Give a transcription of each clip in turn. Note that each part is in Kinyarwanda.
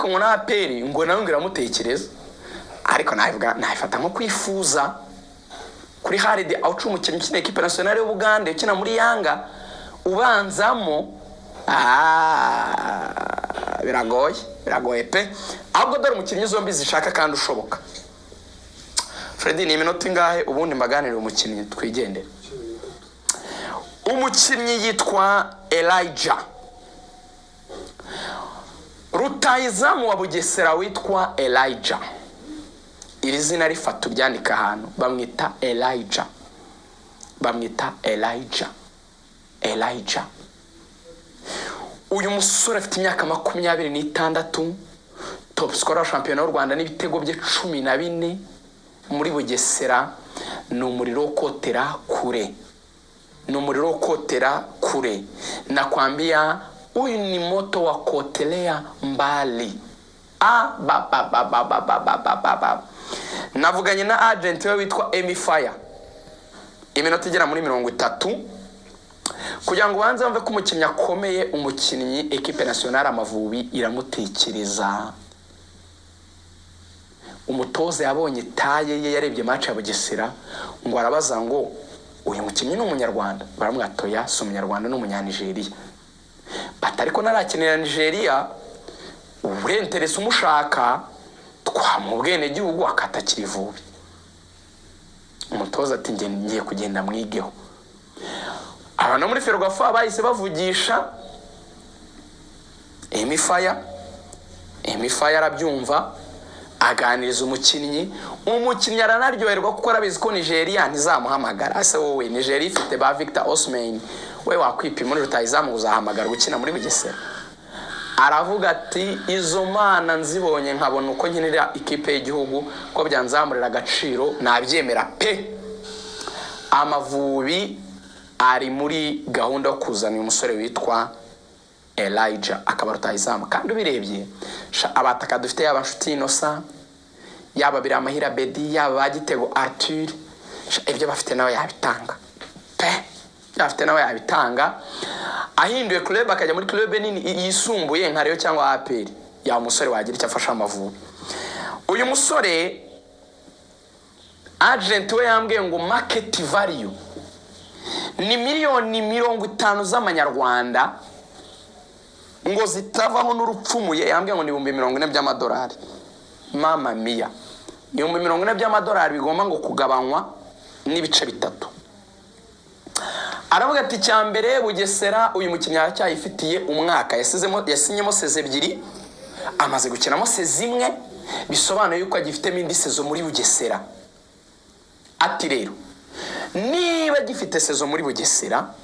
ariko ngo na APR ngo nawe ngiramutekereza ariko nayifata nko kwifuza kuri Haride awuca umukinnyi ukina equipe nationale y'Ubugande ukina muri Yanga ubanzamo biragoye pe ahubwo dore umukinnyi zombi zishaka kandi ushoboka. Freddy ni iminota ingahe ubundi mbaganira umukinnyi twigendera? Umukinnyi yitwa Elijah rutayizamu wa Bugesera witwa Elijah. Iri zina rifata ubyandika ahantu bamwita Elijah. Uyu musore afite imyaka 26, top scorer wa shampiyona y'u Rwanda n'ibitego bye 14 muri Bugesera. Ni umuriro kotera kure nakwambia huyu ni moto wa kotelea mbali. Navuganye na agent we witwa Emi Fire iminota igera muri 30 kugira ngo banze bamve ko umukinnyi akomeye, umukinnyi equipe nationale Amavubi iramutekereza. Umutoza yabonye taye ye yarebye match ya Bugesera ngo arabaza ngo uyu mukinnyi ni umunyarwanda, baramwatoya si umunyarwanda n'umunyanigeria. Batariko narakenera Nigeria uburenterese umushaka twamubwene gihugu akatakira Ivubi. Umutoza ati ngiye kugenda mwigeho. Abana muri Ferwafa bahise bavugisha Emi Fire arabyumva aganiriza umukinnyi aranaryoherwa kuko arabizi ko Nigeria ntizamuhamagara. Ase wowe Nigeria ifite ba Victor Osimhen, we wakwipima muri rutayizamu uzahamagara gukina muri Bugesera? Aravuga ati izo mana nzibonye nkabona uko nkinira ikipe y'igihugu ko byanzamurira agaciro nabyemera pe. Amavubi ari muri gahunda yo kuzana umusore witwa Elijah akaba rutayizamu. Kandi ubirebye abataka dufite yaba Nshuti Innocent, yaba Biramahira Bedi, yaba Bagitego Arthur, ibyo bafite nawe yabitanga pe. Ahinduye club akajya muri club nini yisumbuye nka Rayon cyangwa APR, ya musore wagira icyo afasha Amavubi. Uyu musore agent we yambwiye ngo market value ni miliyoni 50 z'amanyarwanda ngo zitavaho n'urupfumuye. Yambwiye ngo ni 40 by'amadolari. Mama mia, ni 40 by'amadolari bigomba ngo kugabanywa n'ibice bitatu. Aravuga ati cyambere Bugesera uyu mukinnyi aracyayifitiye umwaka, yasinyemo seze 2, amaze gukinamo seze 1, bisobanuye yuko agifitemo indi sezo muri Bugesera. Ati rero niba gifite sezo muri Bugesera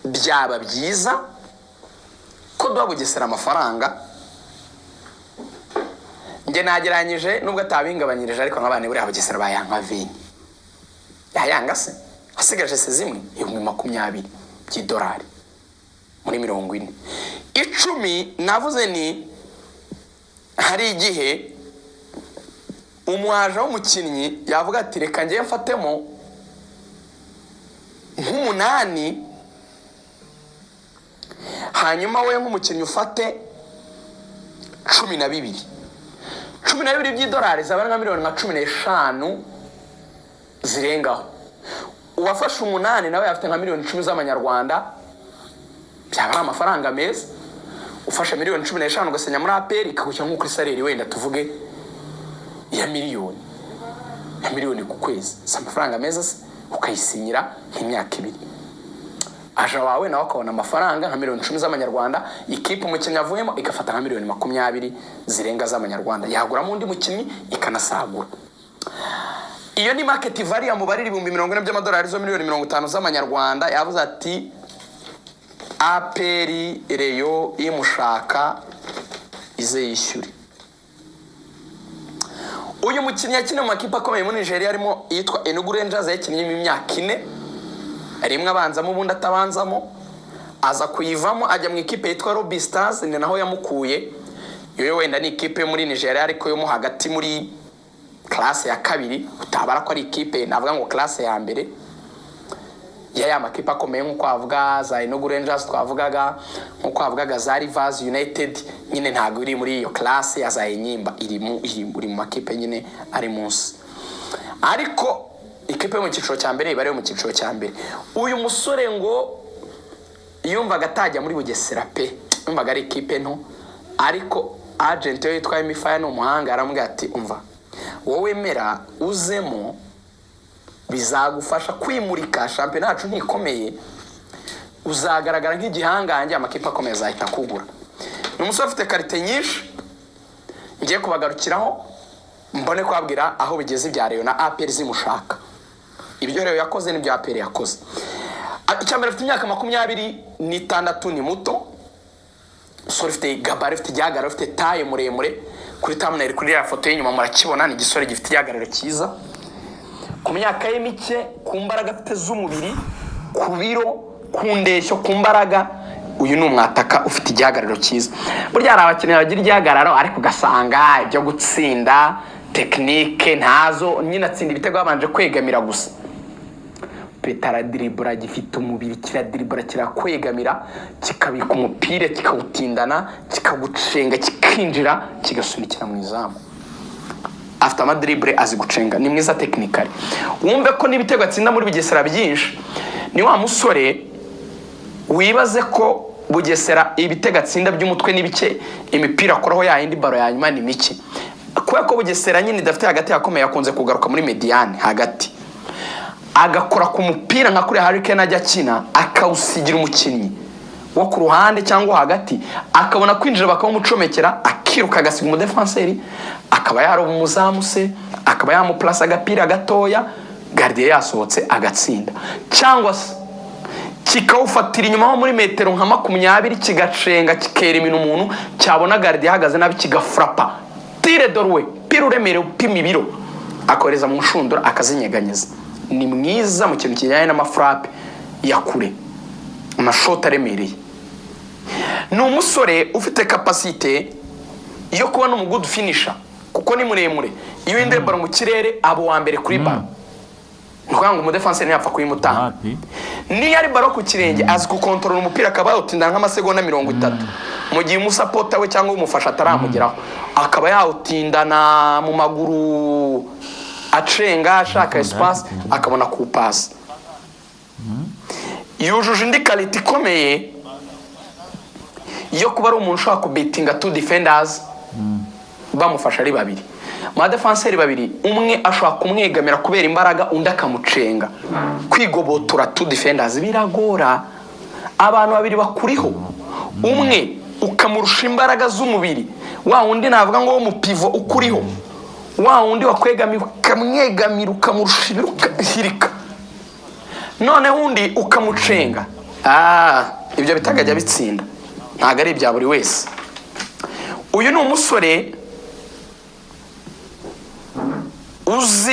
byaba byiza ko duha Bugesera amafaranga. Nge nageranyije nubwo atabingabanyirije ariko nk'abane buri Bugesera bayanka vini yayanga se asigaje seze 1 $20 by'idolari muri 40. 10 navuze ni hari igihe umwaje w'umukinnyi yavuga ati reka ngiye mfatemo nk'umunani, hanyuma we nk'umukinnyi ufate 12 by'idolari zaba nka miliyoni 15 zirengaho. Uwafashe 8 nawe afite nka miliyoni 10 z'amanyarwanda, byaba amafaranga meza. Ufashe miliyoni 15 ugasenya muri APR ikagushyira nko kuri salary wenda tuvuge ya miliyoni ku kwezi, si amafaranga meza ukayisinyira nk'imyaka 2. Aja wawe nawe akabona amafaranga nka miliyoni 10 z'amanyarwanda, ikipe umukinnyi avuyemo igafata nka miliyoni 20 zirenga z'amanyarwanda, yaguramo undi mukinnyi ikanasagura. Iyo ni market value mubariri 40 by'amadolari zo miliyoni 50 z'amanyarwanda. Yavuze ati APR Rayon imushaka ize yishyure. Uyu mukinnyi yakina mu makipe akomeye muri Nigeria arimo yitwa Enugu Rangers, yakinnye imyaka 4, rimwe abanzamo ubundi atabanzamo, aza kuyivamo ajya mu ikipe yitwa Robi Stars, ni naho yamukuye. Yo wenda ni ikipe muri Nigeria ariko yo mu hagati muri classe ya 2, utabara ko ari ikipe navuga ngo classe ya mbere. ya makipe akomeye nk'uko wavuga za Enugu Rangers twavugaga, nk'uko wavugaga za Rivers United, nyine ntabwo iri muri iyo class ya za Enyimba, iri mu makipe nyine ari munsi. Ariko ikipe mu cyiciro cya mbere ibare mu cyiciro cya mbere. Uyu musore ngo yumvaga atajya muri Bugesera pe, yumvaga ari ikipe nto, ariko agent we yitwa Emifaya n'umuhanga aramubwira ati umva, wowe mera uzemo bizagufasha kwimurika, shampiyona yacu ntikomeye, uzagaragara nk'igihangange, amakipe akomeye azahita kugura. Ni umusore ufite karite nyinshi, ngiye kubagarukiraho mbone kwabwira aho bigeze ibya Rayon na APR zimushaka. Ibyo Rayon yakoze n'ibyo APR yakoze. Icyambere afite imyaka 26, ni muto. Sore ufite gabari, ufite igihagararo, ufite taye muremure. Kuri thumbnail kuri ya foto y'inyuma murakibona, ni igisore gifite igihagararo cyiza. Ku myaka ye mike, ku mbaraga afite z'umubiri, ku biro, ku ndeshyo, ku mbaraga, uyu ni umwataka ufite igihagararo cyiza. Burya hari abakeneye bagira igihagararo ariko ugasanga ibyo gutsinda tekinike ntazo, nyine atsinda ibitego babanje kwegamira gusa. Petara dribura gifite umubiri, kiradribura kirakwegamira, kikabika umupira, kikawutindana, kikagucenga, kikinjira, kigasunikira mu izamu. Afite amadribble azi gucenga, ni mwiza technically. Wumve ko n'ibitego atsinda muri Bugesera byinshi. Ni wa musore wibaze ko Bugesera ibitego atsinda by'umutwe n'ibike, imipira akoraho ya yindi baro ya nyuma ni mike. Kuko ko Bugesera nyine dafite hagati yakomeye yakunze kugaruka muri mediane hagati. Agakora ku mupira nka kuri Harry Kane ajya kina, akawusigira umukinnyi wo ku ruhande cyangwa hagati, akabona kwinjira bakamucomekera, akiruka agasiga umudefenseri, akaba yaroba umuzamu se, akaba yamuplasa agapira gatoya, gardien yasohotse agatsinda. Cyangwa se kikawufatira inyuma muri metero nka 20, kigacenga kikera imino umuntu, cyabona gardien ahagaze nabi kigafrapa tire dorwe, pira uremere upima ibiro, akoreza mu nshundura akazinyeganyeza. Ni mwiza mu kintu kijyanye n'amafrappe ya kure, amashoti aremereye. Ni umusore ufite capacité yo kuba no mu good finisher, kuko ni muremure. Iyo inde baro mu kirere abo wa mbere kuri baro, ngo umudefenseur ntiyapfa kuyimutanga. Ni ari baro ku kirenge azi ku control umupira, akaba yawutinda nk'amasegonda 30, mu gihe umusapota we cyangwa umufasha ataramugeraho, akaba yawutindana mu maguru acenga ashaka espace, akabona ku pass. Yujuje indi quality ikomeye yo kuba ari umuntu ushaka kubetinga two defenders bamufasha ari babiri. Ma defenseur babiri, umwe ashaka kumwegamira kubera imbaraga, undi akamucenga. Kwigobotora two defenders biragora. Abantu babiri bakuriho, umwe ukamurusha imbaraga z'umubiri, wa undi navuga ngo mu pivot ukuriho, wa undi wakwegamira ukamwegamira ukamurusha ibirukahirika, none undi ukamucenga. Ibyo bitagajya bitsinda, ntago ari ibya buri wese. Uyu ni umusore uzi